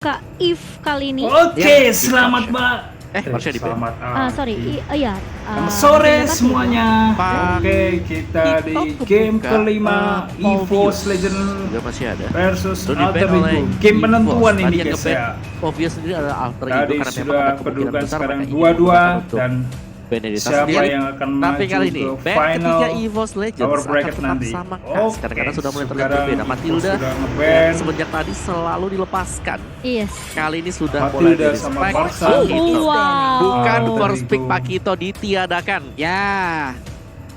Kak If kali ini. Oke, selamat Mbak. Harusnya di Selamat Sorry, iya. selamat sore Dapat semuanya. Oke, kita di game kelima EVOS Legend juga masih ada. versus Lalu Alter di-ban oleh Ego. Game penentuan Tadi ini yang guys nge-ban ya. Obvious sendiri adalah Alter Ego Tadi karena memang sudah ada kemungkinan kedudukan besar sekarang mereka ingin 2-2 menggunakan untuk dan Benedetta siapa sendiri. yang akan Tapi maju kali ini ke band final ketiga EVOS Legends power akan bracket tetap nanti. sama khas karena sudah mulai terlihat sekarang berbeda. Matilda sudah yang nge-ban. semenjak tadi selalu dilepaskan. Yes. Kali ini sudah Matilda mulai dari sama spek Barca. Pakito. Wow. Bukan Alter first pick Ego. Pakito ditiadakan. Ya,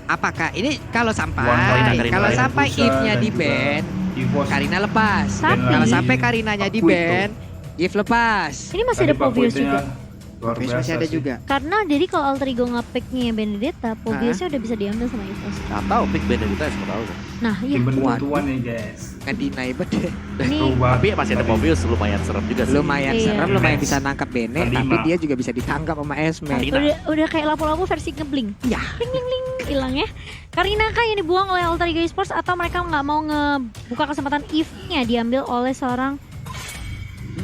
apakah ini kalau sampai Karina kalau lain. sampai Busa if-nya dan di juga ban, EVOS Karina lepas. Tapi- Kalau sampai Karinanya di Aku ban, if lepas. Ini masih tadi ada Pobius Pakuitnya juga. luar Terus biasa masih ada sih. juga. Karena jadi kalau Alter Ego nge-picknya Benedetta, Pobiusnya udah bisa diambil sama EVOS. Atau pick Benedetta siapa tahu. Nah, iya. Game penentuan nih guys. Ngedinai deh. Ini Coba Tapi masih ada tadi. Mobius lumayan serem juga sih. Lumayan Iya. serem, lumayan Next. bisa nangkap Bene, Kelima. tapi dia juga bisa ditangkap sama Esme. Karina. udah kayak lampu-lampu versi ngebling. Ya, Ling ling ling hilang ya. Karina kah yang dibuang oleh Alter Ego Esports atau mereka nggak mau ngebuka kesempatan if-nya diambil oleh seorang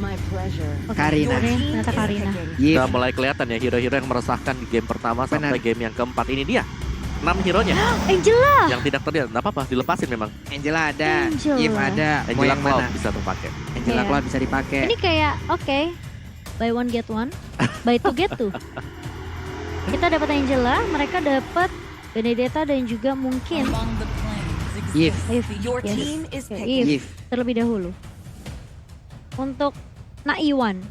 Oke, Karina. oke, ternyata Karina. Udah If. mulai kelihatan ya hero-hero yang meresahkan di game pertama sampai Benar. game yang keempat. Ini dia 6 hero-nya Angela. yang tidak terlihat. Nggak apa-apa, dilepasin memang. Angela ada, Angela. If ada. Mau Angela yang Cloud mana? bisa terpakai. Angela Iya. Cloud bisa dipakai. Ini kayak oke, buy one get one, buy two get two. Kita dapat Angela, mereka dapat Benedetta dan juga mungkin If. If. Your Yes. team is Oke, picking. If terlebih dahulu. Untuk Naiwan,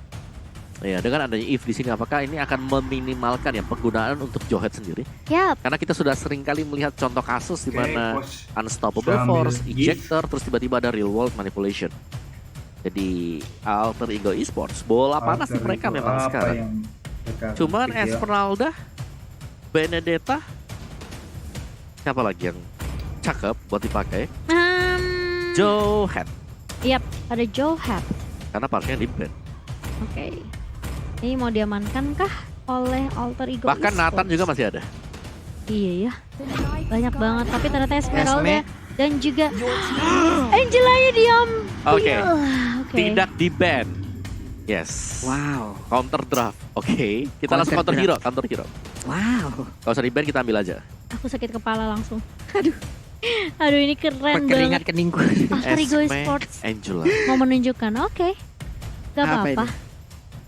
Ya, dengan adanya if di sini apakah ini akan meminimalkan ya penggunaan untuk Johet sendiri? ya Karena kita sudah sering kali melihat contoh kasus di Oke, mana Coach. Unstoppable Sudah ambil Force, gift. Ejector, terus tiba-tiba ada Real World Manipulation. Jadi Alter Ego Esports bola panas di Alter mereka Ego memang apa sekarang. yang mereka Cuman pikir? Esmeralda, Benedetta, siapa lagi yang cakep buat dipakai? Johet, yap, ada Joe Hat. karena partnya di ban. Oke, ini mau diamankan kah oleh Alter Ego? Bahkan Esports? Nathan juga masih ada. Iya ya, banyak banget. Tapi ternyata Esmeralda Esme. dan juga Your team Angela-nya diam. Oke, Oke. tidak di ban. Yes. Wow. Counter draft. Oke, kita langsung Counter counter hero. Wow. Kalau usah di ban kita ambil aja. Aku sakit kepala langsung. Aduh ini keren Keringat banget. keningku. Alter Ego Esme, Esports Angela. mau menunjukkan. Oke, gak Apa apa-apa.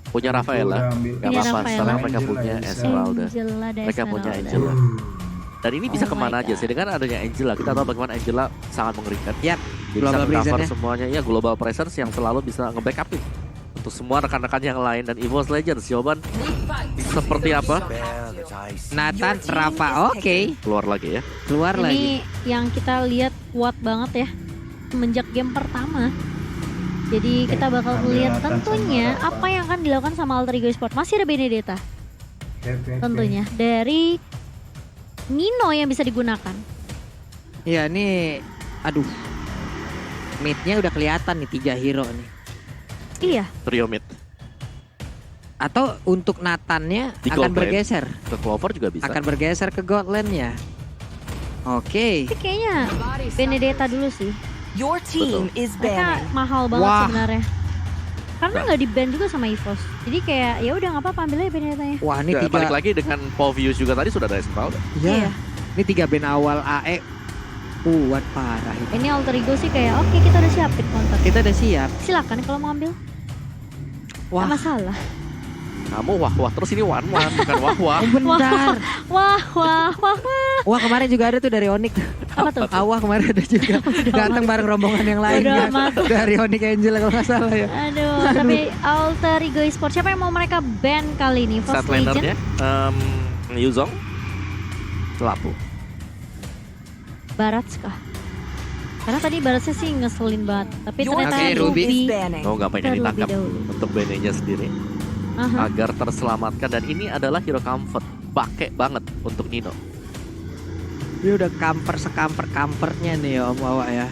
Punya Rafaela. Udah ambil. Gak Ini apa-apa, Rafaela. sekarang mereka Angela punya bisa. Esmeralda. Angela dan Mereka punya Esmeralda. Angela. Dan ini bisa Oh kemana my aja God. sih? Dengan adanya Angela, kita tahu bagaimana Angela sangat mengerikan. Yap, Dia bisa global cover presence-nya. semuanya. Ya, global presence yang selalu bisa nge-backupin untuk semua rekan-rekan yang lain. Dan EVOS Legends, jawaban seperti apa? Nathan, Rafa, oke. Keluar lagi ya. Keluar lagi. Ini yang kita lihat kuat banget ya semenjak game pertama. Jadi kita bakal Ambil melihat Nathan tentunya sama Rafa. apa yang akan dilakukan sama Alter Ego Esports. Masih ada Benedetta Oke, oke, oke. tentunya dari Nino yang bisa digunakan. Ya ini, aduh. Mid-nya udah kelihatan nih 3 hero nih. Iya, Trio mid. Atau untuk Nathannya Di akan Gold Lane. bergeser. Ke Clover juga bisa. Akan bergeser ke Godland-nya. Oke. tapi kayaknya Benedetta dulu sih. Your team is Mereka banning. mahal banget Wah. sebenarnya. Karena nggak di ban juga sama EVOS. Jadi kayak ya udah nggak apa-apa ambil aja Benedettanya. Wah ini Ya, balik 3. lagi dengan Povius juga tadi sudah ada Esmeralda. Iya. Ya, ini 3 band awal AE. Kuat parah ini. Ini Alter Ego sih kayak oke kita udah siapin counter. Kita udah siap. Silakan kalau mau ambil. Wah, Nggak masalah. Kamu wah-wah terus ini one-one, bukan wah-wah. bentar. Wah, wah, wah, wah. Wah kemarin juga ada tuh dari Onyx. Apa tuh? Awah kemarin ada juga. Datang bareng rombongan yang lain Bodo kan. amat. Dari Onyx Angel kalau nggak salah ya. Aduh, tapi Alter Ego Esports siapa yang mau mereka ban kali ini? Set First Legend? lanernya Yuzong Lapu. Baratskah? Karena tadi Baratnya sih ngeselin banget. Tapi Your ternyata Oke, team Ruby. is banning. Oh, ngapain yang Terlebih ditangkap dahulu. untuk BN-nya sendiri Aha. agar terselamatkan, dan ini adalah hero comfort pakai banget untuk Nino. Dia udah kampernya nih ya Om Wawa ya.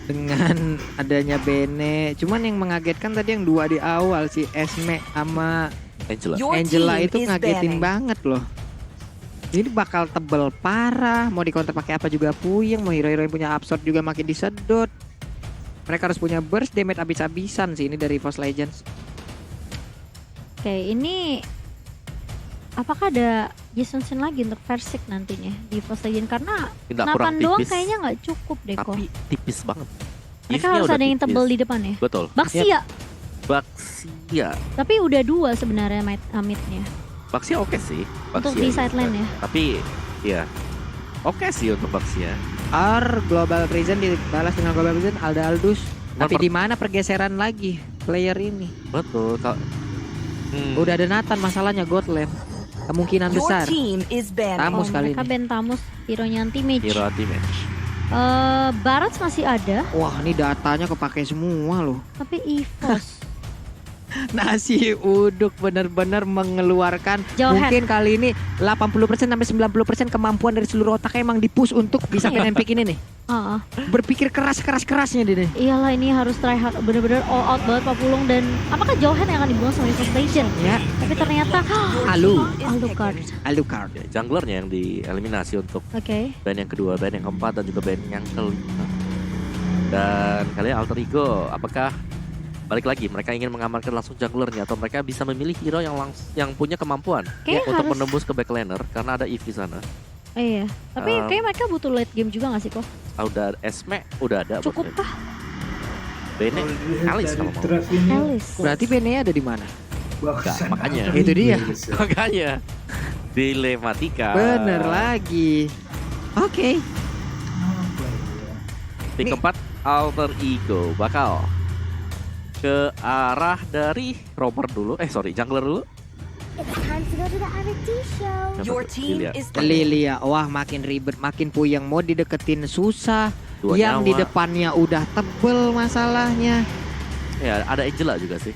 Dengan adanya Bene. Cuman yang mengagetkan tadi yang 2 di awal si Esme sama Angela. Your Angela team itu is ngagetin banning. banget loh. Ini bakal tebel parah. Mau di counter pakai apa juga puyeng. Mau hero-hero yang punya absorb juga makin disedot. Mereka harus punya burst damage abis-abisan sih ini dari EVOS Legends. Oke, ini apakah ada Jason Sin lagi untuk Versik nantinya di EVOS Legends? Karena Tidak, kurang Nathan doang tipis. kayaknya nggak cukup deh kok. Tapi tipis banget. Mereka If-nya harus udah ada yang tipis. tebel di depan ya. Betul. Baxia, Baxia. tapi udah 2 sebenarnya midnya Baxia oke sih. untuk Baxia di juga. sideline ya. Tapi ya oke sih untuk Baxia. Global Prison dibalas dengan Global Prison Alda Aldous. Nah, Tapi di mana pergeseran lagi player ini? Betul. Udah ada Nathan masalahnya Godland. Kemungkinan Your besar. team is banned. Tamus kali Mereka ini. ban Tamus, hero-nya anti-mage. Hero Ultimate. Barats masih ada, Wah, ini datanya kepake semua loh. tapi EVOS. Nasi uduk bener-bener mengeluarkan Jauhead. mungkin kali ini 80% sampai 90% kemampuan dari seluruh otaknya emang di-push untuk bisa pen and pick ini nih. Heeh. Berpikir keras-kerasnya dia nih. Iyalah, ini harus try hard, bener-bener all out banget Papulung. Dan apakah Jauhead yang akan dibuang sama EVOS Legends? Ya, Tapi ternyata Alucard. Alucard. Ya, junglernya yang dieliminasi untuk Oke. band yang kedua, band yang keempat, dan juga band yang kelima. Dan kalian Alter Ego, apakah balik lagi mereka ingin mengamankan langsung junglernya atau mereka bisa memilih hero yang punya kemampuan Kayaknya untuk harus. menembus ke backlaner karena ada Eve di sana. Iya. Tapi kayaknya mereka butuh late game juga gak sih kok? Udah Esme udah ada. Cukup kah? Bene Kalau dilihat Alice dari kalau mau. draft ini, Alice. Berarti Bene ada di mana? bahkan makanya. Alter Itu Ego dia. bisa. Makanya dilematika. Bener lagi. Oke. Apa ya? Di keempat Alter Ego bakal ke arah dari roamer dulu. Jungler dulu. It's time to go to the RT show. Your team Lilia. is Lilia, wah makin ribet, makin puyeng, mau dideketin susah. Dua yang di nyawa. depannya udah tebel masalahnya. Ya, ada Angela juga sih.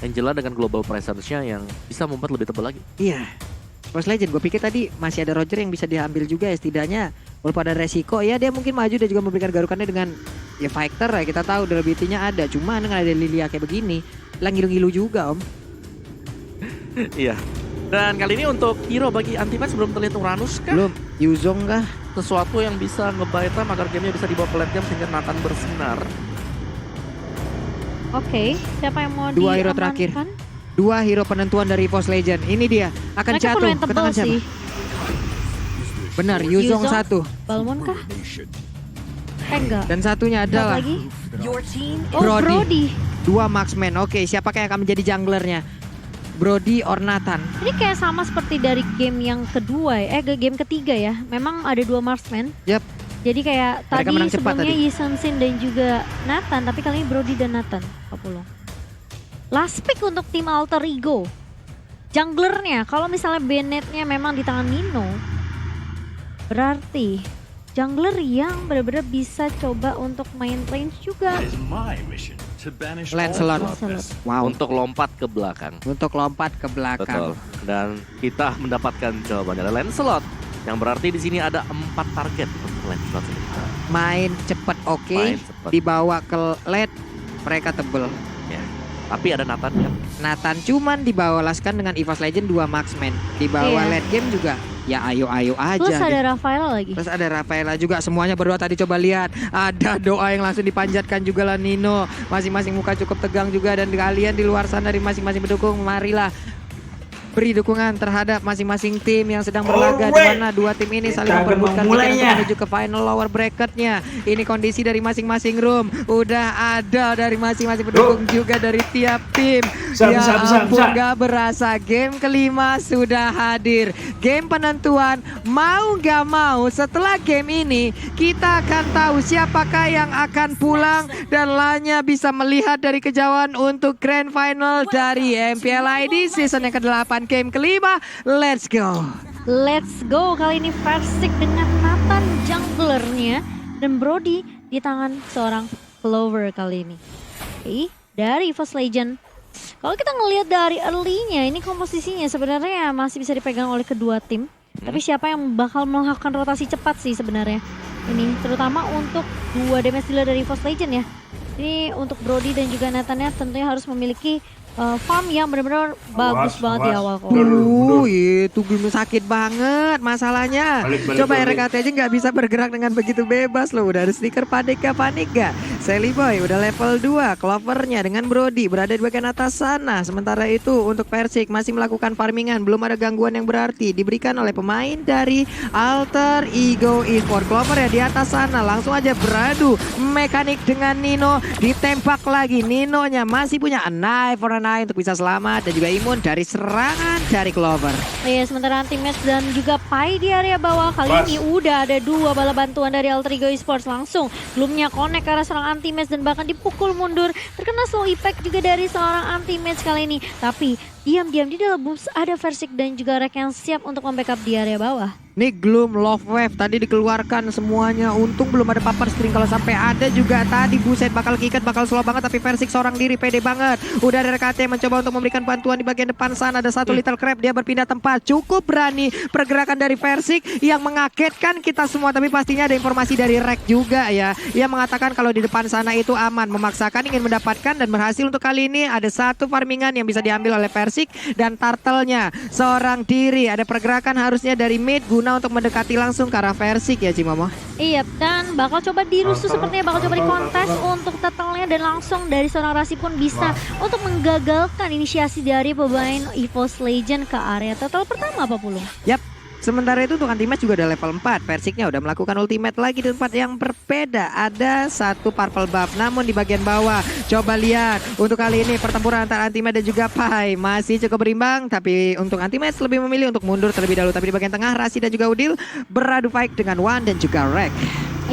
Angela dengan global presence-nya yang bisa membuat lebih tebal lagi. Iya. First Legend, gue pikir tadi masih ada Roger yang bisa diambil juga ya, setidaknya walaupun ada resiko ya dia mungkin maju dan juga memberikan garukannya dengan ya fighter ya, kita tahu durability-nya ada, cuma dengan ada Lilia kayak begini lah ngilu-ngilu juga om. Iya. Dan kali ini untuk hero bagi Anti-Match belum terlihat Uranus kah? Belum Yuzong kah? Sesuatu yang bisa nge-buy time agar gamenya bisa dibawa ke late game sehingga Nathan bersinar. Oke, siapa yang mau Dua hero diamankan? terakhir. Dua hero penentuan dari EVOS Legend. Ini dia akan Mereka perlu jatuh yang ke tebal tangan siapa? sih. Benar, Yuzong Yuzong. satu Balmon kah? Enggak. dan satunya Satu adalah lagi. your team Oh, Brody. Brody. dua marksman. Oke, siapakah yang akan menjadi junglernya? Brody or Nathan? Ini kayak sama seperti dari game yang kedua ya. Game ketiga ya. Memang ada 2 marksman. Yap. Jadi kayak Mereka tadi menang cepat sebelumnya tadi. Yisun Sin dan juga Nathan, tapi kali ini Brody dan Nathan. Papulung. Last pick untuk tim Alter Ego. Junglernya, kalau misalnya Bennett-nya memang di tangan Nino, berarti jungler yang benar-benar bisa coba untuk main range juga. It is my mission to banish Lancelot. all darkness. Wow. Untuk lompat ke belakang. Untuk lompat ke belakang. Betul. Dan kita mendapatkan jawabannya adalah Lancelot. Yang berarti di sini ada 4 target untuk Lancelot ini. Main cepet oke, Main cepet. dibawa ke late mereka tebel. Ya. Tapi ada Nathan kan. Nathan cuman dibawalaskan dengan EVOS Legend 2 marksman. Dibawa Iya. late game juga ya ayo-ayo aja. Plus ada deh. Rafaela lagi. Terus ada Rafaela juga, semuanya berdoa tadi, coba lihat. Ada doa yang langsung dipanjatkan juga lah Nino. Masing-masing muka cukup tegang juga, dan kalian di luar sana dari masing-masing pendukung, marilah beri dukungan terhadap masing-masing tim yang sedang berlaga, di mana dua tim ini saling Kita akan memperebutkan tiket memulainya. untuk menuju ke final lower bracketnya. Ini kondisi dari masing-masing room udah ada dari masing-masing pendukung juga dari tiap tim. Bisa, Ya bisa, ampun, bisa. gak berasa game kelima sudah hadir. Game penentuan mau gak mau, setelah game ini kita akan tahu siapakah yang akan pulang dan lainnya bisa melihat dari kejauhan untuk grand final dari MPL ID season yang ke-8 game kelima. Let's go. Let's go, kali ini Versik dengan Nathan junglernya dan Brody di tangan seorang Clover kali ini. Oke, dari EVOS Legend. Kalau kita ngelihat dari early-nya, ini komposisinya sebenarnya masih bisa dipegang oleh kedua tim. Tapi siapa yang bakal melakukan rotasi cepat sih sebenarnya? Ini terutama untuk 2 damage dealer dari EVOS Legend ya. Ini untuk Brody dan juga Nathan-nya tentunya harus memiliki farm yang benar-benar bagus banget di awal kok. Itu belum sakit banget masalahnya. Coba RKT aja nggak bisa bergerak dengan begitu bebas loh. Udah ada stiker panik gak? Sally Boy udah level 2. Clovernya dengan Brody berada di bagian atas sana. Sementara itu untuk Persik masih melakukan farmingan. Belum ada gangguan yang berarti diberikan oleh pemain dari Alter Ego Esports. Clover ya di atas sana. Langsung aja beradu mekanik dengan Nino. Ditembak lagi. Ninonya masih punya a knife for a knife untuk bisa selamat. Dan juga imun dari serangan dari Clover. Iya, sementara Antimatch dan juga Pai di area bawah. Kali ini udah ada 2 bala bantuan dari Alter Ego Esports. Langsung belumnya connect ke arah seorang Antimatch dan bahkan dipukul mundur. Terkena slow impact juga dari seorang Antimatch kali ini. Tapi diam-diam di dalam booms ada Versik dan juga Rek yang siap untuk membackup di area bawah. Nih Gloom, Love Wave tadi dikeluarkan semuanya. Untung belum ada Paper String. Kalau sampai ada juga tadi buset bakal kikat, bakal slow banget. Tapi Versik seorang diri pede banget. Udah ada RKT mencoba untuk memberikan bantuan di bagian depan sana. Ada satu Little Crab, dia berpindah tempat. Cukup berani pergerakan dari Versik yang mengagetkan kita semua. Tapi pastinya ada informasi dari Rek juga ya. Ia mengatakan kalau di depan sana itu aman. Memaksakan ingin mendapatkan dan berhasil untuk kali ini. Ada satu farmingan yang bisa diambil oleh Versik. Dan Turtle-nya seorang diri. Ada pergerakan harusnya dari mid guna untuk mendekati langsung ke arah Versik ya Cimomo. Iya, dan bakal coba dirusuh sepertinya, bakal coba dikontes untuk Turtle-nya dan langsung dari seorang Rasi pun bisa untuk menggagalkan inisiasi dari pemain EVOS Legend ke area Turtle pertama apa Pulung? Yap. Sementara itu untuk Antimatch juga udah level 4. Versiknya udah melakukan ultimate lagi di tempat yang berbeda. Ada satu purple buff namun di bagian bawah. Coba lihat untuk kali ini pertempuran antara Antimatch dan juga Pai masih cukup berimbang. Tapi untuk Antimatch lebih memilih untuk mundur terlebih dahulu. Tapi di bagian tengah Rasi dan juga Udil beradu fight dengan Wan dan juga Rek.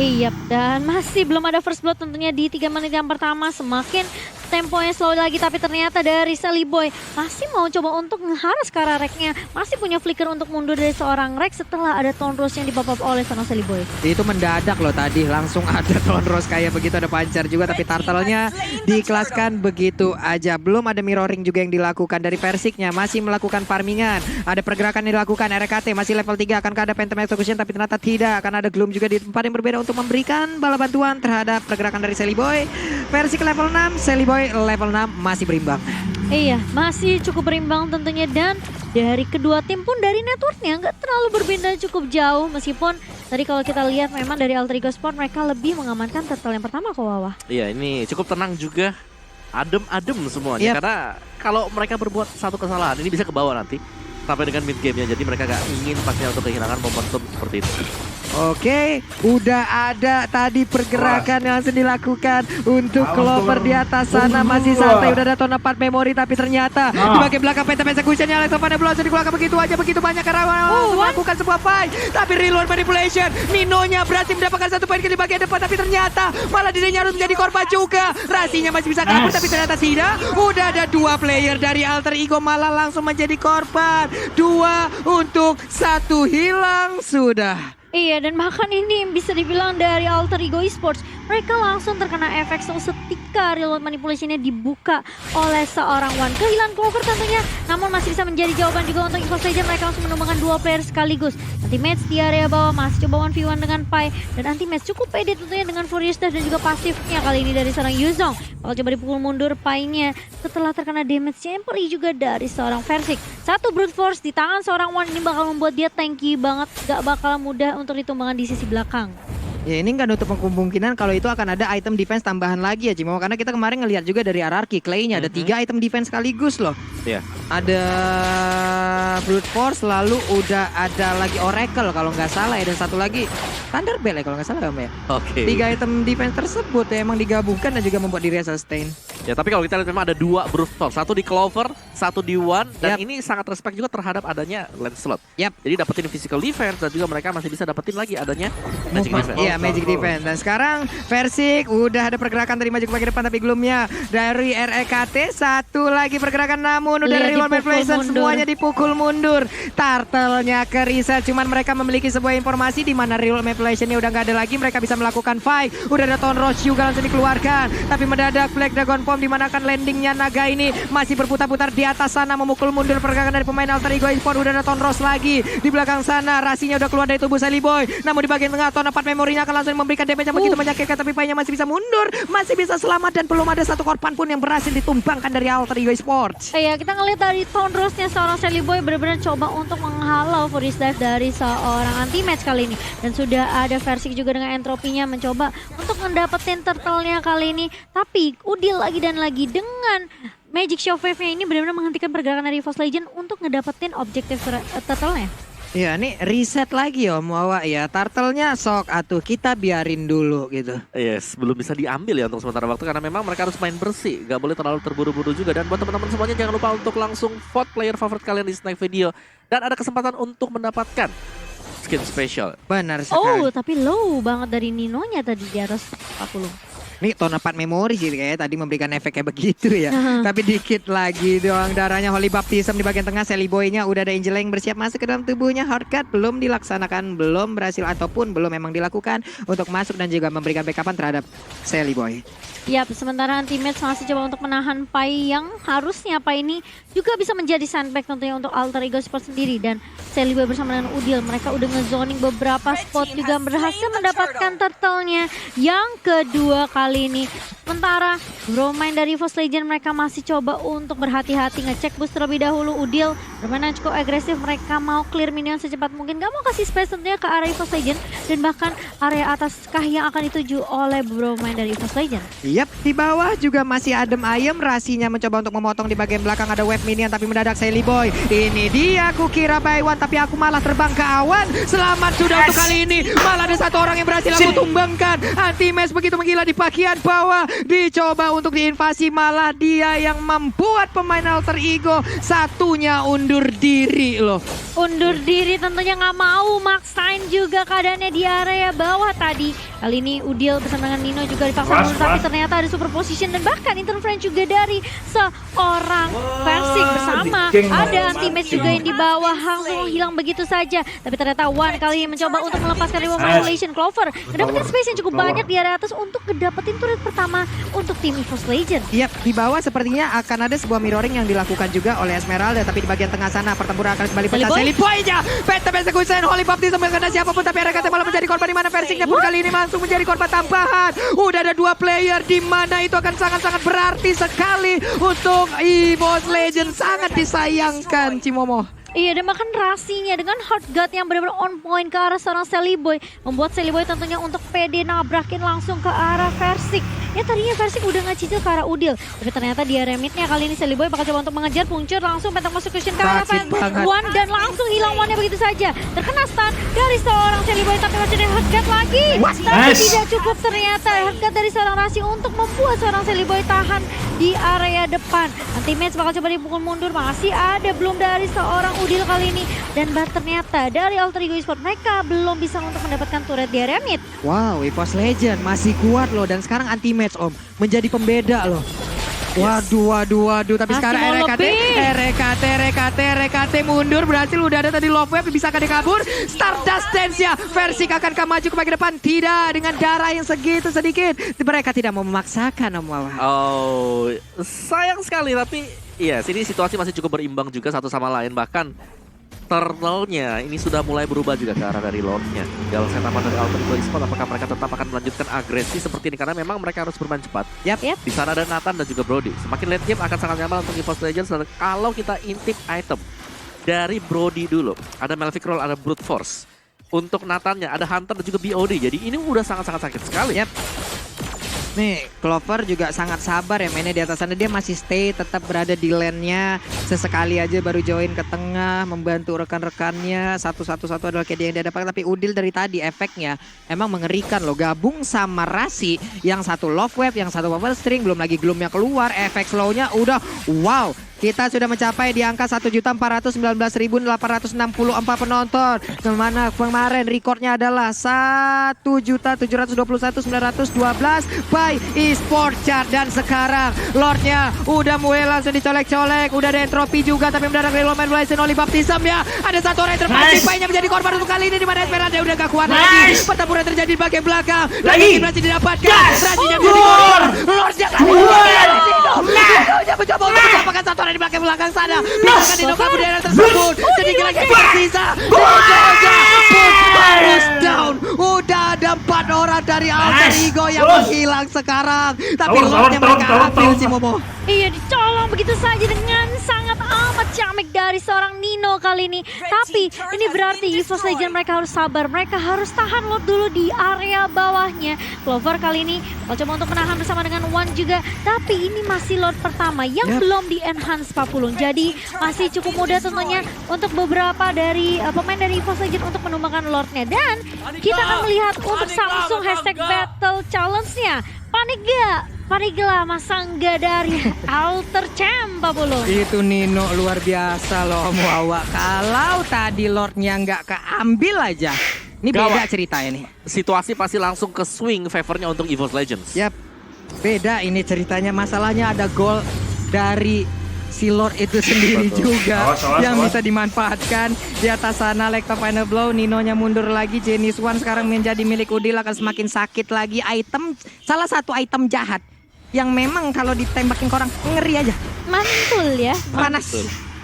Iya, dan masih belum ada first blood tentunya di 3 menit yang pertama. Semakin temponya slow lagi, tapi ternyata dari Sally Boy masih mau coba untuk ngeharas ke arah Reknya. Masih punya flicker untuk mundur dari seorang Rek setelah ada Tone Rose yang dipop-up oleh seorang Sally Boy. Itu mendadak loh tadi, langsung ada Tone Rose kayak begitu, ada pancar juga. Tapi Turtle-nya dikelaskan begitu aja. Belum ada mirroring juga yang dilakukan dari Versiknya. Masih melakukan farmingan. Ada pergerakan yang dilakukan RKT, masih level 3. Akankah ada Phantom Execution? Tapi ternyata tidak. Akan ada Gloom juga di tempat yang berbeda untuk memberikan bala bantuan terhadap pergerakan dari Sally Boy. Versik level 6, Sally Boy level 6 masih berimbang. Iya, masih cukup berimbang tentunya, dan dari kedua tim pun dari networknya nggak terlalu berbeda cukup jauh. Meskipun tadi kalau kita lihat memang dari Alter Ego Sport mereka lebih mengamankan Turtle yang pertama kok Wawa. Iya, ini cukup tenang juga, adem-adem semuanya. Yep. Karena kalau mereka berbuat satu kesalahan ini bisa ke bawah nanti sampai dengan mid game-nya. Jadi mereka gak ingin pastinya untuk kehilangan momentum seperti itu. Oke, udah ada tadi pergerakan yang langsung dilakukan untuk Clover di atas sana. Masih santai, udah ada tone part memori, tapi ternyata di bagian belakang Phantom Execution-nya Alex Pada langsung dikeluarkan begitu aja, begitu banyak karena langsung melakukan sebuah fight. Tapi reload manipulation, Ninonya berhasil mendapatkan satu poin di bagian depan, tapi ternyata malah dirinya harus menjadi korban juga. Rasinya masih bisa kabur, tapi ternyata tidak. Udah ada 2 player dari Alter Ego malah langsung menjadi korban. 2 untuk 1 hilang sudah. Iya, dan bahkan ini bisa dibilang dari Alter Ego Esports mereka langsung terkena efek seketika reload manipulation-nya dibuka oleh seorang Wan. Kehilangan Clover tentunya, namun masih bisa menjadi jawaban juga untuk EVOS Legends. Mereka langsung menumbangkan 2 player sekaligus. Antimatch di area bawah masih coba 1v1 dengan Pai, dan Antimatch cukup pede tentunya dengan Furious Dash dan juga pasifnya kali ini dari seorang Yuzong. Bakal coba dipukul mundur Pai-nya setelah terkena damage yang perih juga dari seorang Versik. Satu brute force di tangan seorang Wan ini bakal membuat dia tanky banget, gak bakal mudah untuk ditumbangkan di sisi belakang. Ya ini nggak nutup kemungkinan kalau itu akan ada item defense tambahan lagi ya Cimo. Karena kita kemarin ngelihat juga dari RRQ Clay-nya ada 3 item defense sekaligus loh. Iya. Ada Brute Force, lalu udah ada lagi Oracle kalau nggak salah ya. Dan satu lagi Thunderbell ya kalau nggak salah ya. Oke. 3 item defense tersebut ya emang digabungkan dan juga membuat dirinya sustain. Ya, tapi kalau kita lihat memang ada 2 Brute Force, satu di Clover, satu di Wan, dan ini sangat respect juga terhadap adanya Lancelot. Jadi dapetin physical defense dan juga mereka masih bisa dapetin lagi adanya magic defense. Iya, magic defense. Dan sekarang Versik udah ada pergerakan dari maju ke bagian depan, tapi Gloomnya dari REKT satu lagi pergerakan, namun udah dari reload manipulation semuanya dipukul mundur. Turtle-nya ke reset, cuman mereka memiliki sebuah informasi di mana reload manipulation-nya udah nggak ada lagi. Mereka bisa melakukan fight. Udah ada Tone Rose juga langsung dikeluarkan, tapi mendadak Black Dragon Form dimanakan landingnya naga ini masih berputar-putar di atas sana, memukul mundur pergerakan dari pemain Alter Ego Esports. Udah ada Tonros lagi di belakang sana, Rasinya udah keluar dari tubuh Sally Boy, namun di bagian tengah Ton 4 memorinya akan langsung memberikan damage yang begitu menyakitkan, tapi Painya masih bisa mundur, masih bisa selamat, dan belum ada satu korban pun yang berhasil ditumbangkan dari Alter Ego Esports. Iya, kita ngeliat dari Tonrosnya seorang Sally Boy benar-benar coba untuk menghalau Furious Dive dari seorang anti-match kali ini. Dan sudah ada Versik juga dengan entropinya mencoba untuk mendapetin turtle-nya kali ini. Tapi Udil lagi dan lagi dengan Magic Shockwave-nya ini benar-benar menghentikan pergerakan dari EVOS Legend untuk ngedapetin objektif turtle-nya. Ya, ini reset lagi Om Wawa ya. Turtle-nya sok atuh kita biarin dulu gitu. Yes, belum bisa diambil ya untuk sementara waktu karena memang mereka harus main bersih, gak boleh terlalu terburu-buru juga. Dan buat teman-teman semuanya jangan lupa untuk langsung vote player favorit kalian di snack video dan ada kesempatan untuk mendapatkan skin special. Benar sekali. Oh, tapi low banget dari Ninonya tadi di atas 40. Nih Ton 4 memori sih kayaknya tadi memberikan efek kayak begitu ya. Tapi dikit lagi doang darahnya. Holy Baptism di bagian tengah. Sally Boy-nya udah ada Angel yang bersiap masuk ke dalam tubuhnya. Hardcut belum dilaksanakan, belum berhasil ataupun belum memang dilakukan untuk masuk dan juga memberikan backupan terhadap Sally Boy. Yap, sementara Anti-Match masih coba untuk menahan Pai yang harusnya Pai ini juga bisa menjadi sandbag tentunya untuk Alter Ego Esports sendiri. Dan Sally Boy bersama dengan Udil, mereka udah ngezoning beberapa spot juga berhasil mendapatkan turtle-nya yang kedua kali ini. Sementara Bromine dari EVOS Legend mereka masih coba untuk berhati-hati ngecek boost terlebih dahulu. Udil bermain cukup agresif, mereka mau clear minion secepat mungkin, gak mau kasih space tentunya ke area EVOS Legend dan bahkan area ataskah yang akan dituju oleh Bromine dari EVOS Legend. Yap, di bawah juga masih adem ayem. Rasinya mencoba untuk memotong di bagian belakang, ada wave minion tapi mendadak Sally Boy. Ini dia aku kira by one tapi aku malah terbang ke awan. Selamat sudah untuk kali ini. Malah ada satu orang yang berhasil aku tumbangkan. Anti-Match begitu menggila di bagian bawah. Dicoba untuk diinvasi, malah dia yang membuat pemain Alter Ego satunya undur diri loh. Undur diri tentunya nggak mau, maksain juga keadaannya di area bawah tadi. Kali ini Udil bersama dengan Nino juga dipaksa mundur, tapi ternyata ada super position dan bahkan interference juga dari seorang Versik bersama ada Anti-Match juga yang di bawah langsung hilang begitu saja. Tapi ternyata One kali ini mencoba untuk melepaskan Remote Annihilation. Clover ngedapetin space yang cukup banyak di area atas untuk ngedapetin turret pertama untuk tim EVOS Legend. Yap, di bawah sepertinya akan ada sebuah mirroring yang dilakukan juga oleh Esmeralda, tapi di bagian tengah sana pertempuran akan kembali pecah. Sally Boy-nya Phantom Execution, Holy Baptism mengenai siapapun, tapi RKT malah menjadi korban, di mana Versiknya pun kali ini langsung menjadi korban tambahan. Udah ada 2 player di mana itu akan sangat-sangat berarti sekali untuk EVOS Legend, sangat disayangkan Cimomo. Iya, dan bahkan Rasinya dengan hard guard yang benar-benar on point ke arah seorang Sally Boy membuat Sally Boy tentunya untuk PD nabrakin langsung ke arah Versik. Ya tadinya Versik udah ngecicil ke arah Udil, tapi ternyata di area midnya kali ini Sally Boy bakal coba untuk mengejar, puncur langsung petak masuk ke arah One dan langsung hilang One-nya begitu saja. Terkena stun dari seorang Sally Boy tapi masih ada hard guard lagi. Tapi tidak cukup ternyata hard guard dari seorang Rasi untuk membuat seorang Sally Boy tahan di area depan. Anti-Match bakal coba dipukul mundur, masih ada belum dari seorang Udil kali ini. Dan ternyata dari Alter Ego Esports mereka belum bisa untuk mendapatkan turret di area mid. Wow, EVOS Legend masih kuat loh, dan sekarang Anti-Match Om menjadi pembeda loh. Waduh, tapi masih sekarang RKT mundur, berhasil, udah ada tadi Love Wave, bisa kan kabur. Stardust Dance ya, Versik akankah maju ke bagian depan? Tidak, dengan darah yang segitu sedikit. Mereka tidak mau memaksakan Om Wawa. Oh, sayang sekali tapi iya, sini situasi masih cukup berimbang juga satu sama lain. Bahkan turtle-nya ini sudah mulai berubah juga ke arah dari Lord-nya. Tinggal setapan dari Alter Ego Esports apakah mereka tetap akan melanjutkan agresi seperti ini, karena memang mereka harus bermain cepat. Yap. Di sana ada Nathan dan juga Brody. Semakin late game akan sangat nyaman untuk EVOS Legends. Dan kalau kita intip item dari Brody dulu, ada Melvic Roll, ada Brute Force. Untuk Nathan-nya ada Hunter dan juga BOD. Jadi ini udah sangat-sangat sakit sekali. Yap. Nih, Clover juga sangat sabar ya mainnya di atas sana. Dia masih stay, tetap berada di lane-nya. Sesekali aja baru join ke tengah, membantu rekan-rekannya. Satu-satu adalah kayak dia yang dia dapat. Tapi Udil dari tadi efeknya emang mengerikan loh. Gabung sama Rasi, yang satu Love Wave, yang satu Bubble String, belum lagi Gloom-nya keluar. Efek slow-nya udah wow. Kita sudah mencapai di angka 1.419.864 penonton. Kemarin rekornya adalah 1.721.912 by eSport Chat. Dan sekarang Lordnya udah mulai langsung dicolek-colek. Udah ada entropi juga, tapi mendadak Reloman mulai Oli Baptism ya. Ada satu orang yang terpancing, Painya menjadi korban untuk kali ini, di mana Esmeralda udah gak kuat lagi. Pertempuran terjadi di bagian belakang. Lagi berhasil didapatkan. Rajinya menjadi korban. Lordnya kali ini mencoba untuk mendapatkan satu orang di belakang sana. Bisa Nino kabur dari tersebut. Sedikit lagi tersisa. Harus down. Udah ada 4 orang dari Alter Ego yang menghilang sekarang. Tapi Lordnya mereka ambil si Momo. Iya, dicolong begitu saja dengan sangat amat ciamik dari seorang Nino kali ini. Tapi ini berarti EVOS Legends mereka harus sabar. Mereka harus tahan Lord dulu di area bawahnya. Clover kali ini coba untuk menahan bersama dengan Wan juga. Tapi ini masih Lord pertama yang belum di enhance Papulung. Jadi masih cukup mudah tentunya untuk beberapa dari pemain dari EVOS Legends untuk menumbangkan Lordnya. Dan kita akan melihat untuk Samsung #battle challenge-nya. Panik gak? Panik lah Masangga dari Alter Champ Papulung. Itu Nino luar biasa loh Muawa. Kalau tadi Lordnya nggak keambil aja. Ini beda cerita ini. Situasi pasti langsung ke swing favornya untuk EVOS Legends. Yap, beda ini ceritanya. Masalahnya ada gol dari si Lord itu sendiri juga yang bisa dimanfaatkan di atas sana. Lekta final blow, Ninonya mundur lagi. Genis One sekarang menjadi milik Udil, akan semakin sakit lagi. Item, salah satu item jahat yang memang kalau ditembakin ke orang ngeri aja. Mantul ya. Panas.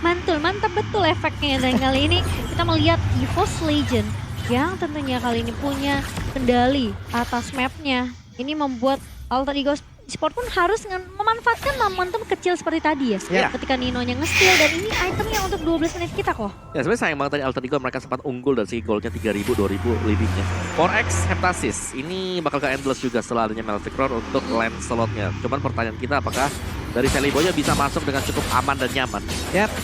Mantul, mantap betul efeknya. Dan kali ini kita melihat EVOS Legends yang tentunya kali ini punya kendali atas mapnya. Ini membuat Alter Ego Sport pun harus memanfaatkan momentum kecil seperti tadi ya. Ketika Ninonya nge-steal, dan ini itemnya untuk 12 menit kita kok. Ya sebenarnya sayang banget tadi Alter Ego mereka sempat unggul dari segi golnya 3.000, 2.000 leadingnya. 4X Heptasis ini bakal ke endless juga setelah adanya Melting Roar untuk land slotnya. Cuman pertanyaan kita apakah dari Celiboy bisa masuk dengan cukup aman dan nyaman.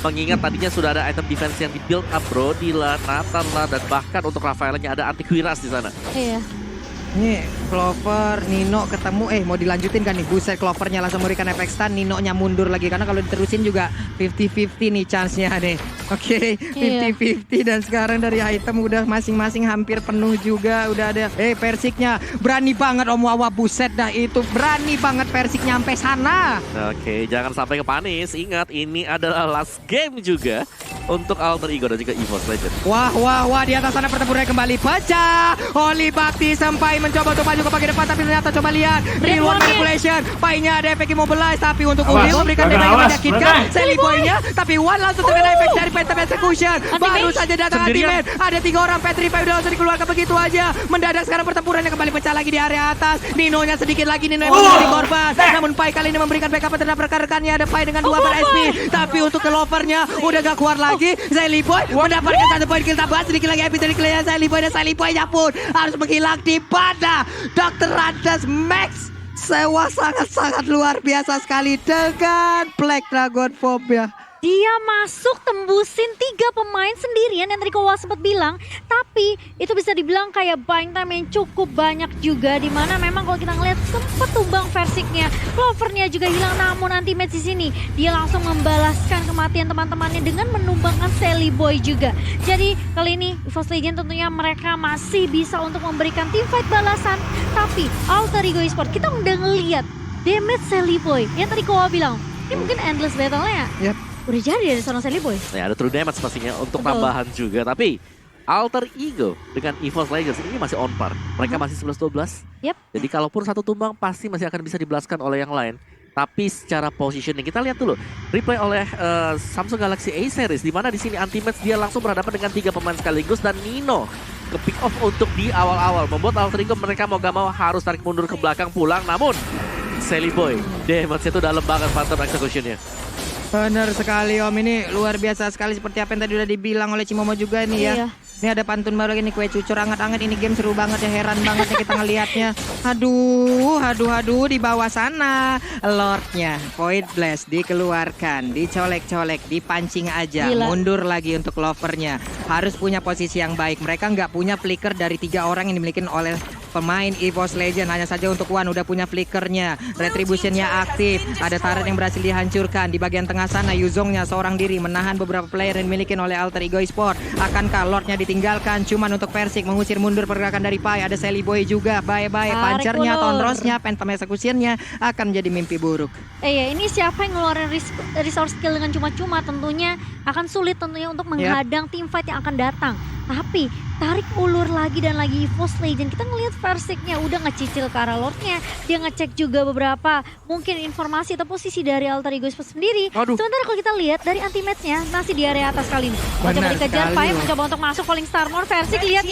Mengingat tadinya sudah ada item defense yang di build up, Brody lah, Nathan lah, dan bahkan untuk Rafaelnya ada anti-Quiras di sana. Iya. Nih Clover, Nino ketemu, mau dilanjutin kan nih. Buset, Clovernya langsung memberikan efek stun, Nino-nya mundur lagi. Karena kalau diterusin juga 50-50 nih chance-nya nih. Oke, 50-50 dan sekarang dari item udah masing-masing hampir penuh juga. Udah ada, Persiknya berani banget Om Wawa, buset dah itu. Berani banget Persik nyampe sana. Oke, jangan sampai kepanis. Ingat, ini adalah last game juga untuk Alter Ego dan juga EVOS Legends. Wah, di atas sana pertempuran kembali pecah. Oli Bakti sampai mencoba untuk maju ke bagian depan, tapi ternyata coba lihat real manipulation. Painya ada efek immobilize, tapi untuk Udil memberikan damage yang menyakitkan Sally Boy-nya. Tapi Wan langsung terkena efek dari Phantom Execution. Baru saja datang ultimate. Ada 3 orang Petrify udah langsung dikeluarkan begitu aja. Mendadak sekarang pertempurannya kembali pecah lagi di area atas. Nino-nya sedikit lagi, Nino yang menjadi korban. Namun Pai kali ini memberikan backup terhadap rekan-rekannya. Ada Pai dengan 2 SP. Tapi untuk Clover-nya udah gak kuat lagi. Sally Boy mendapatkan 1 poin kill tambahan. Sedikit lagi epic dari kalian Sally Boy, dan Sally Boy-nya pun harus menghilang di pada Dr. Randas Max. Sewa sangat-sangat luar biasa sekali dengan Black Dragon Phobia. Dia masuk tembusin 3 pemain sendirian yang tadi Kowa sempat bilang. Tapi itu bisa dibilang kayak buying time yang cukup banyak juga. Dimana memang kalau kita ngeliat sempat tumbang Versiknya. Clovernya juga hilang, namun anti-match di sini dia langsung membalaskan kematian teman-temannya dengan menumbangkan Sally Boy juga. Jadi kali ini EVOS Legends tentunya mereka masih bisa untuk memberikan teamfight balasan. Tapi Alter Ego Esport kita udah ngeliat damage Sally Boy yang tadi Kowa bilang. Ini mungkin endless battle-nya ya. Udah jadi dari seorang Sally Boy. Ya ada true damage pastinya untuk tambahan juga. Tapi Alter Ego dengan EVOS Legends ini masih on par. Mereka masih 11-12. Jadi kalaupun satu tumbang pasti masih akan bisa dibelaskan oleh yang lain. Tapi secara positioning kita lihat dulu replay oleh Samsung Galaxy A series, di mana di sini anti-match dia langsung berhadapan dengan 3 pemain sekaligus, dan Nino ke pick off untuk di awal-awal membuat Alter Ego mereka mau gak mau harus tarik mundur ke belakang pulang. Namun Sally Boy damage-nya itu dalam banget Phantom Execution-nya. Benar sekali Om, ini luar biasa sekali seperti apa yang tadi udah dibilang oleh Cimomo juga nih ya. Ini ada pantun baru lagi nih, kue cucur anget-anget. Ini game seru banget ya, heran banget ya kita ngelihatnya. Aduh, di bawah sana Lordnya Void Blast dikeluarkan, dicolek-colek, dipancing aja. Mundur lagi untuk Clovernya. Harus punya posisi yang baik. Mereka nggak punya flicker dari 3 orang yang dimiliki oleh pemain EVOS Legend. Hanya saja untuk Wan udah punya flickernya, retributionnya aktif, ada turret yang berhasil dihancurkan. Di bagian tengah sana Yuzongnya seorang diri menahan beberapa player yang dimiliki oleh Alter Ego Esport. Akankah Lordnya ditinggalkan? Cuman untuk Versik mengusir mundur pergerakan dari Pai. Ada Sally Boy juga, bye-bye. Tarik Pancernya, ulur. Tonrosnya, Phantom Executionnya akan menjadi mimpi buruk. Iya, ini siapa yang ngeluarin resource skill dengan cuma-cuma tentunya akan sulit tentunya untuk menghadang teamfight yang akan datang. Tapi tarik ulur lagi dan lagi EVOS Legend. Kita ngelihat Versiknya udah ngecicil ke arah Lordnya. Dia ngecek juga beberapa mungkin informasi atau posisi dari Alter Ego Esport sendiri. Aduh. Sementara kalau kita lihat dari anti-match-nya masih di area atas kali ini. Mencoba Benar dikejar, sekali, Pai loh. mencoba untuk masuk Falling Starmore. Versik lihat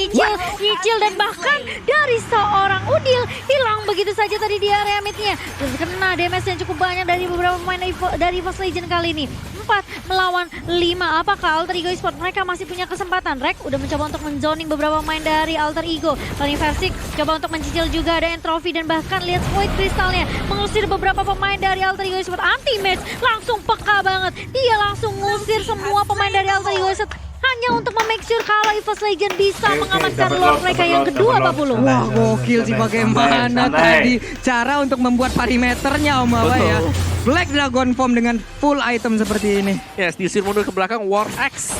nyicil dan bahkan dari seorang Udil hilang begitu saja tadi di area mid-nya. Dan kena damage yang cukup banyak dari beberapa pemain dari EVOS Legend kali ini. 4 melawan 5. Apakah Alter Ego Esport mereka masih punya kesempatan? Rek udah mencoba untuk menzoning beberapa pemain dari Alter Ego. Kali ini Versik coba untuk mencicil juga ada entropy dan bahkan lihat Void Crystalnya mengusir beberapa pemain dari Alter Ego Esport. Anti-match langsung peka banget. Dia langsung ngusir semua pemain dari Alter Ego Esport hanya untuk make sure kalau EVOS Legend bisa mengamankan dapat Lord Lord, mereka dapat yang Lord, kedua, dapat Pak Pulu. Lord. Wah, gokil sih Santai, bagaimana santai. tadi cara untuk membuat perimeternya Om Awa ya. Black Dragon Form dengan full item seperti ini. Yes, diusir mundur ke belakang War X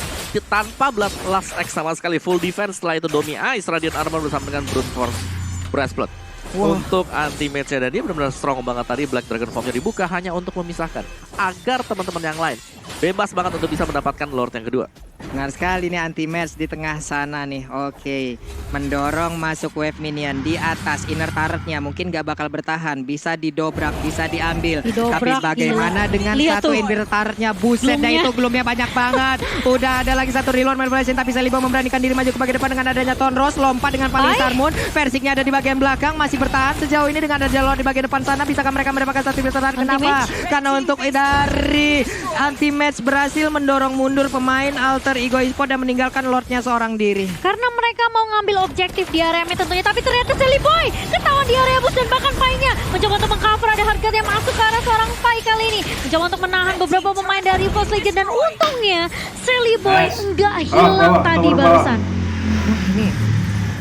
tanpa Blast X sama sekali. Full defense, setelah itu Domi Ice, Radiant Armor bersama dengan Brute Force Breastplate. Untuk anti-match dan dia benar-benar strong banget tadi. Black Dragon Form-nya dibuka hanya untuk memisahkan agar teman-teman yang lain bebas banget untuk bisa mendapatkan Lord yang kedua. Benar sekali nih anti-match di tengah sana nih. Oke, mendorong masuk wave minion di atas inner turretnya. Mungkin gak bakal bertahan, bisa didobrak, bisa diambil. Didobrak, Tapi bagaimana gila. dengan Lihat satu tuh. inner turretnya? Buset dah Gloomnya. itu gloomnya banyak banget. Udah ada lagi satu reload manipulation, tapi Salibo memberanikan diri maju ke bagian depan dengan adanya Tonros. Lompat dengan Falling Star Moon. Versiknya ada di bagian belakang, masih bertahan sejauh ini dengan ada jalur di bagian depan sana. Bisakah mereka mendapatkan satu bertahan? Kenapa? Karena untuk dari anti-match berhasil mendorong mundur pemain Alter Ego Esport dan meninggalkan Lordnya seorang diri. Karena mereka mau ngambil objektif di area mid tentunya. Tapi ternyata Sally Boy ketahuan di area bus dan bahkan Pai-nya mencoba untuk mengcover. Ada harga yang masuk ke arah seorang Pai kali ini. Mencoba untuk menahan beberapa pemain dari EVOS Legend. Dan untungnya Sally Boy Nice. enggak hilang tadi barusan.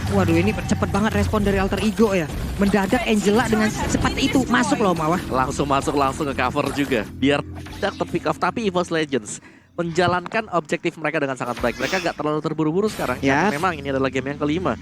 Waduh, ini cepet banget respon dari Alter Ego ya. Mendadak Angela dengan seperti itu masuk loh Mawah. Langsung masuk, langsung ke cover juga. Biar tidak terpick off, tapi EVOS Legends menjalankan objektif mereka dengan sangat baik. Mereka gak terlalu terburu-buru sekarang. Ya. Karena memang ini adalah game yang kelima.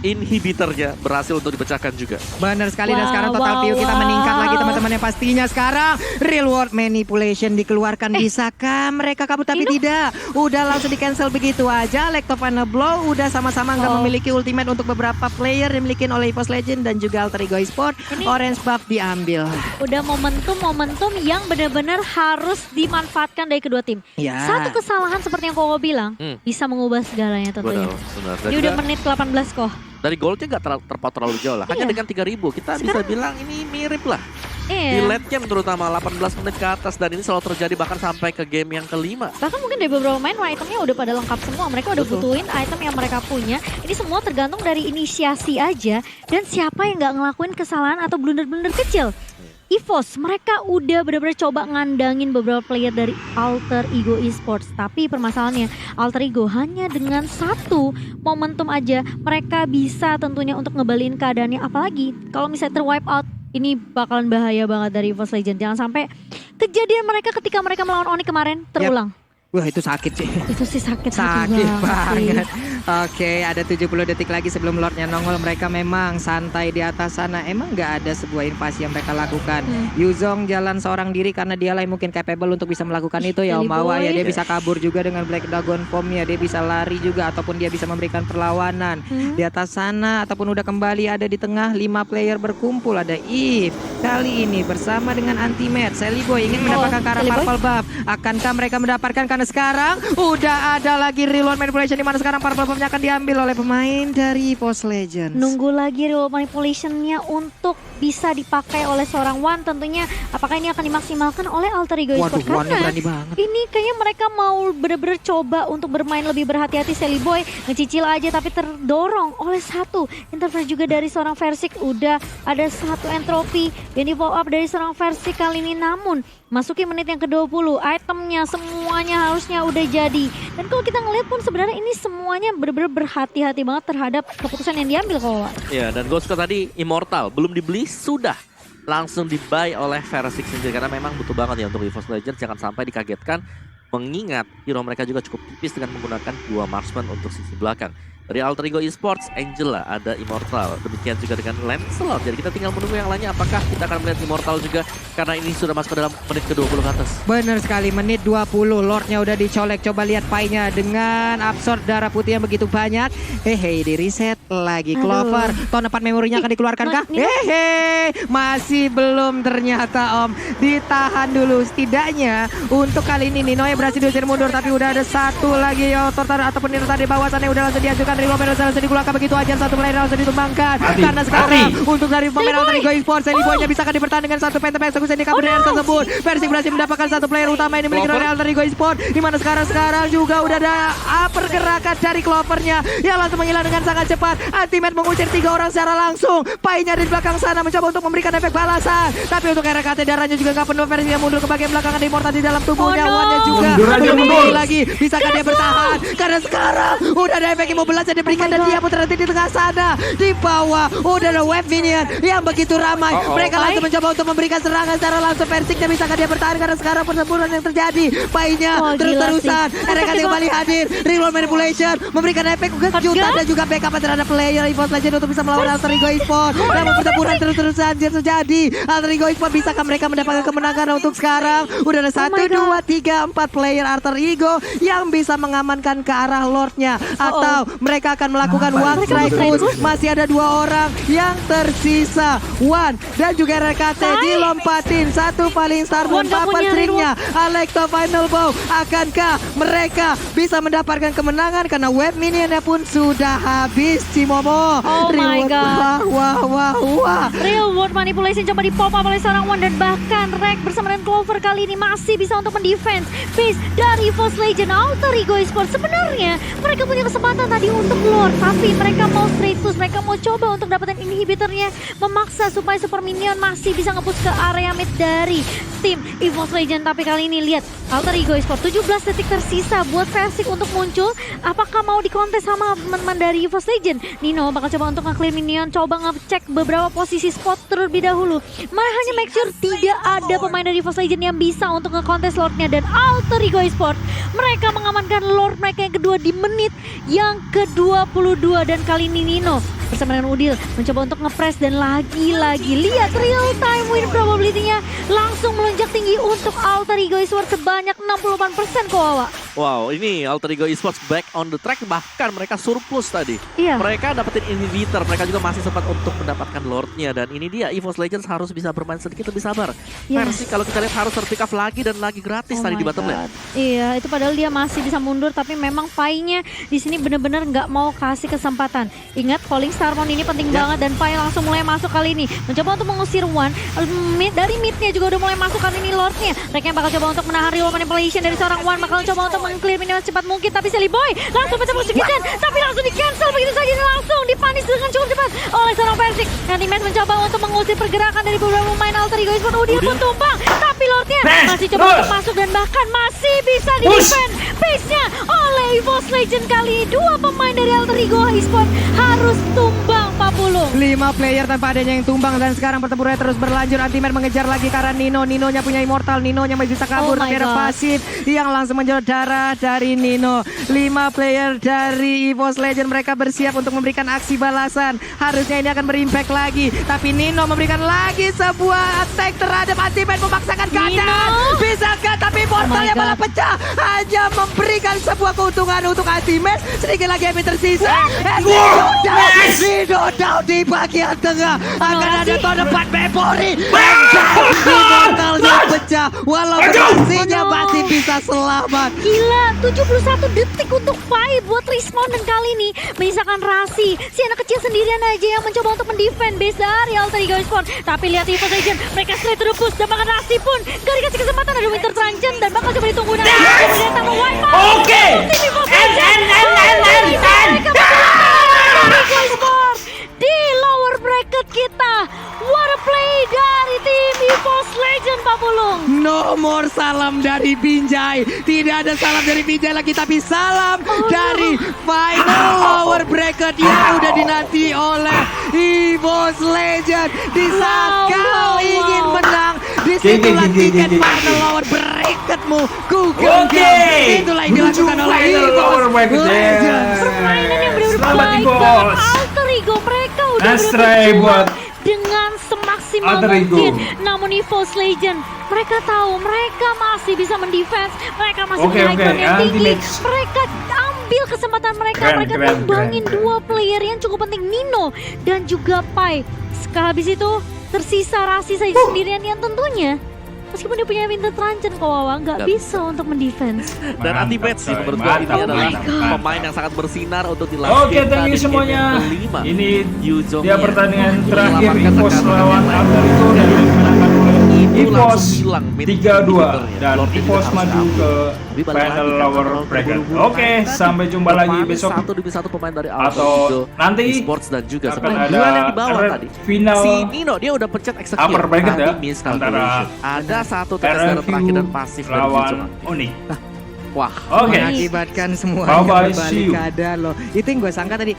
Inhibitornya berhasil untuk dipecahkan juga. Benar sekali dan Wow, sekarang total wow, view kita wow. meningkat lagi teman-teman yang pastinya sekarang real world manipulation dikeluarkan. Bisakah mereka kabur tapi tidak? Udah langsung di cancel begitu aja. Lect of Final Blow udah sama-sama nggak memiliki ultimate untuk beberapa player dimiliki oleh EVOS Legend dan juga Alter Ego Esport. Ini- Orange buff diambil. Udah momentum yang benar-benar harus dimanfaatkan dari kedua tim. Ya. Satu kesalahan seperti yang Koko bilang bisa mengubah segalanya tentunya. Benar. Dan Ini udah juga menit ke-18 kok. dari goldnya gak terpaut terlalu jauh lah. Hanya Iya. dengan 3.000 kita bisa bilang ini mirip lah. Di Iya. late game terutama 18 menit ke atas. Dan ini selalu terjadi bahkan sampai ke game yang kelima. Bahkan mungkin dari beberapa main itemnya udah pada lengkap semua. Mereka udah butuhin item yang mereka punya. Ini semua tergantung dari inisiasi aja. Dan siapa yang nggak ngelakuin kesalahan atau blunder-blunder kecil. EVOS, mereka udah benar-benar coba ngandangin beberapa player dari Alter Ego Esports. Tapi permasalahannya, Alter Ego hanya dengan satu momentum aja mereka bisa tentunya untuk ngebaliin keadaannya. Apalagi kalau misalnya terwipe out, ini bakalan bahaya banget dari EVOS Legend. Jangan sampai kejadian mereka ketika mereka melawan Onyx kemarin terulang. Wah, itu sakit sih. Itu sih sakit hati Sakit banget. sih. Oke, ada 70 detik lagi sebelum Lordnya nongol. Mereka memang santai di atas sana. Emang nggak ada sebuah invasi yang mereka lakukan. Yuzong jalan seorang diri karena dialah yang mungkin capable untuk bisa melakukan itu ya Sally Om Awa ya. Boy. Dia bisa kabur juga dengan Black Dragon Form-nya. Dia bisa lari juga ataupun dia bisa memberikan perlawanan. Di atas sana ataupun udah kembali ada di tengah 5 player berkumpul. Ada Eve kali ini bersama dengan Anti-Match. Sally Boy ingin mendapatkan ke arah Sally Boy. purple buff. Akankah mereka mendapatkan karena sekarang udah ada lagi reload manipulation di mana sekarang purple buff-nya akan diambil oleh pemain dari EVOS Legends. Nunggu lagi real manipulation-nya untuk bisa dipakai oleh seorang Wan tentunya. Apakah ini akan dimaksimalkan oleh Alter Ego Waduh, Esports? Wan-nya Karena berani banget. ini kayaknya mereka mau bener-bener coba untuk bermain lebih berhati-hati. Sally Boy ngecicil aja tapi terdorong oleh satu interference juga dari seorang Versik. Udah ada satu entropi yang di follow up dari seorang Versik kali ini. Namun Masuki menit yang ke-20, itemnya semuanya harusnya udah jadi. Dan kalau kita ngeliat pun sebenarnya ini semuanya bener-bener berhati-hati banget terhadap keputusan yang diambil kalau. Ya, dan Ghost tadi Immortal belum dibeli sudah langsung di-buy oleh Verasik sendiri karena memang butuh banget ya untuk EVOS Legends, jangan sampai dikagetkan mengingat hero mereka juga cukup tipis dengan menggunakan 2 marksman untuk sisi belakang. Dari Alter Ego Esports, Angela, ada Immortal. Demikian juga dengan Lancelot. Jadi kita tinggal menunggu yang lainnya apakah kita akan melihat Immortal juga. Karena ini sudah masuk ke dalam menit ke-20 ke atas. Bener sekali, menit 20. Lordnya udah dicolek. Coba lihat pie-nya dengan absorb darah putih yang begitu banyak. Hehe, di reset lagi. Clover, tahun depan memorinya akan dikeluarkan kah? Hehe, masih belum ternyata Om. Ditahan dulu. Setidaknya untuk kali ini Nino yang berhasil diusir mundur. Tapi udah ada satu lagi Tortar ataupun Nino tadi bawah sana udah langsung diajukan. Real Pemain langsung dikeluarkan begitu aja, satu player langsung ditumbangkan. Karena sekarang untuk dari pemain Alter Ego Esports, Sandy Boy-nya bisa akan dipertahankan dengan satu penta eksekusi di kabur tersebut. Persik berhasil mendapatkan satu player utama yang dimiliki oleh Alter Ego Esports, di mana sekarang juga udah ada pergerakan dari Clovernya yang langsung menghilang dengan sangat cepat. Ultimate mengusir 3 orang secara langsung. Pai-nya di belakang sana mencoba untuk memberikan efek balasan, tapi untuk RKT darahnya juga nggak penuh. Versi yang mundur ke bagian belakang, ada Immortal di dalam tubuhnya. One-nya juga mundur lagi. Bisakah dia bertahan? Karena sekarang udah ada efek imobilisasi diberikan dan dia putar di tengah sana. Di bawah udah ada web minion yang begitu ramai. Mereka langsung mencoba untuk memberikan serangan secara langsung. Persiknya bisakah dia bertahan karena sekarang pertempuran yang terjadi. Pai-nya terus-terusan. RKT kembali hadir. Reroll manipulation memberikan efek kejutan dan juga backup terhadap player EVOS Legends untuk bisa melawan Alter Ego Esports. Namun pertempuran terus-terusan terjadi. Alter Ego Esports bisakah mereka mendapatkan kemenangan untuk sekarang? Udah ada 1, 2, 3, 4 player Alter Ego yang bisa mengamankan ke arah Lordnya. Atau mereka akan melakukan one strike push. Masih ada 2 orang yang tersisa. One dan juga RKT dilompatin. Satu paling Starborn papan stringnya. Alekto final bow. Akankah mereka bisa mendapatkan kemenangan karena web minionnya pun sudah habis, Cimomo. Oh my god. Wah. Real world manipulation coba di pop up oleh seorang One dan bahkan Rek bersama dengan Clover kali ini masih bisa untuk mendefense base dari EVOS Legends. Alter Ego Esports sebenarnya mereka punya kesempatan tadi untuk Lord, tapi mereka mau straight push, mereka mau coba untuk dapetin inhibitornya, memaksa supaya Super Minion masih bisa nge-push ke area mid dari tim EVOS Legends. Tapi kali ini lihat Alter Ego Esports 17 detik tersisa buat Versik untuk muncul. Apakah mau dikontes sama teman-teman dari EVOS Legends? Nino bakal coba untuk nge-clear minion, coba ngecek beberapa posisi spot terlebih dahulu. Hanya make sure tidak ada pemain dari EVOS Legends yang bisa untuk nge-kontes Lordnya. Dan Alter Ego Esports mereka mengamankan Lord mereka yang kedua di menit yang ke-22. Dan kali ini Nino bersama dengan Udil mencoba untuk nge-press dan lagi-lagi lihat real time win probability-nya langsung melonjak tinggi untuk Alter Ego Esports sebanyak 68% Kowawa. Wow, ini Alter Ego Esports back on the track, bahkan mereka surplus tadi. Iya. Mereka dapetin inhibitor, mereka juga masih sempat untuk mendapatkan Lordnya. Dan ini dia, EVOS Legends harus bisa bermain sedikit lebih sabar. Yes. Versi kalau kita lihat harus terpick up lagi dan lagi gratis tadi di bottom lane. Iya, itu padahal dia masih bisa mundur, tapi memang Pai-nya di sini benar-benar nggak mau kasih kesempatan. Ingat, Falling Starmon ini penting banget dan Pai langsung mulai masuk kali ini. Mencoba untuk mengusir One. Dari mid-nya juga udah mulai masuk kali ini Lordnya. Mereka bakal coba untuk menahan real manipulation dari seorang One. Bakal coba untuk meng-clear minion secepat mungkin, tapi Sally Boy langsung pecah musuh kitchen, tapi langsung di-cancel begitu saja dan langsung dipanis dengan cukup cepat oleh seorang Versik. Nanti Matt mencoba untuk mengusir pergerakan dari beberapa pemain Alter Ego Esports. Udil pun tumbang, tapi Lordnya masih coba untuk masuk dan bahkan masih bisa di-defend base-nya oleh EVOS Legends. Kali 2 pemain dari Alter Ego Esports harus tumbang, Pak Pulung. 5 player tanpa adanya yang tumbang dan sekarang pertempurannya terus berlanjut. Antiman mengejar lagi karena Nino-nya punya Immortal, Nino-nya masih bisa kabur, tapi ada pasif yang langsung menjot darah dari Nino. 5 player dari EVOS Legends mereka bersiap untuk memberikan aksi balasan. Harusnya ini akan berimpact lagi, tapi Nino memberikan lagi sebuah attack terhadap Antiman, memaksakan keadaan. Bisakah? Tapi portalnya malah pecah, hanya memberikan sebuah keuntungan untuk Antiman. Sedikit lagi yang tersisa. Nino down di bagian tengah. Akan ada tahun depan memory. Immortalnya pecah, walaupun aksinya masih bisa selamat. Gila, 71 detik untuk Pai buat respawn dan kali ini menyisakan Rasi. Si anak kecil sendirian aja yang mencoba untuk mendefend base dari Alter Ego Esports. Tapi lihat EVOS Legends, mereka straight to the push dan bahkan Rasi pun gak dikasih kesempatan, ada Winter Tranchen dan bakal coba ditunggu nanti. Kemudian tambah wipe out. Oke. Di lower bracket kita, what a play dari tim EVOS Legends, Pak Pulung. No more salam dari Binjai. Tidak ada salam dari Binjai lagi, tapi salam dari final lower bracket yang udah dinanti oleh EVOS Legend. Di saat kau ingin menang, disitulah tiket final lower bracketmu ku genggam. Itulah yang dilakukan oleh EVOS Legend. Permainan yang benar-benar Selamat, baik EVOS. banget. Alter Ego mereka udah Astray benar-benar buat dengan semaksimal Alter Ego. mungkin. Namun EVOS Legend, mereka tahu mereka masih bisa mendefense, mereka masih punya high ground yang tinggi. Anti-match. Mereka ambil kesempatan mereka, mereka tumbangin dua player yang cukup penting, Nino dan juga Pai. Habis itu tersisa Rasi saja sendirian yang tentunya meskipun dia punya Winter Truncheon, Kawawa nggak bisa untuk mendefense. Dan Mantap, anti-match sih coy. menurut gue ini Mantap, adalah mantap. pemain yang sangat bersinar untuk dilatih. Oke, thank you semuanya. Ini Yuzong dia pertandingan terakhir menyelamatkan EVOS rekan lawan rekan Alter Ego dan dimenangkan oleh Itu EVOS langsung hilang mid 3-2 dan Lord EVOS juga harus maju diambil. ke Tapi balik final lagi, lower karena bracket. terburu-buru. Oke, sampai jumpa lagi Kemarin besok 1-1 pemain dari atau Alter nanti Esports dan juga akan sebenarnya ada Bulan yang di bawah tadi. final Si Nino dia udah pencet execute upper bracket tapi ya, miss antara calculation. Ada satu tetes darah terakhir dan pasif dari lawan Yuzong. Unik. Wah, Oke. Mengakibatkan semua Bye-bye, see berbalik you. keadaan loh. Itu yang gue sangka tadi.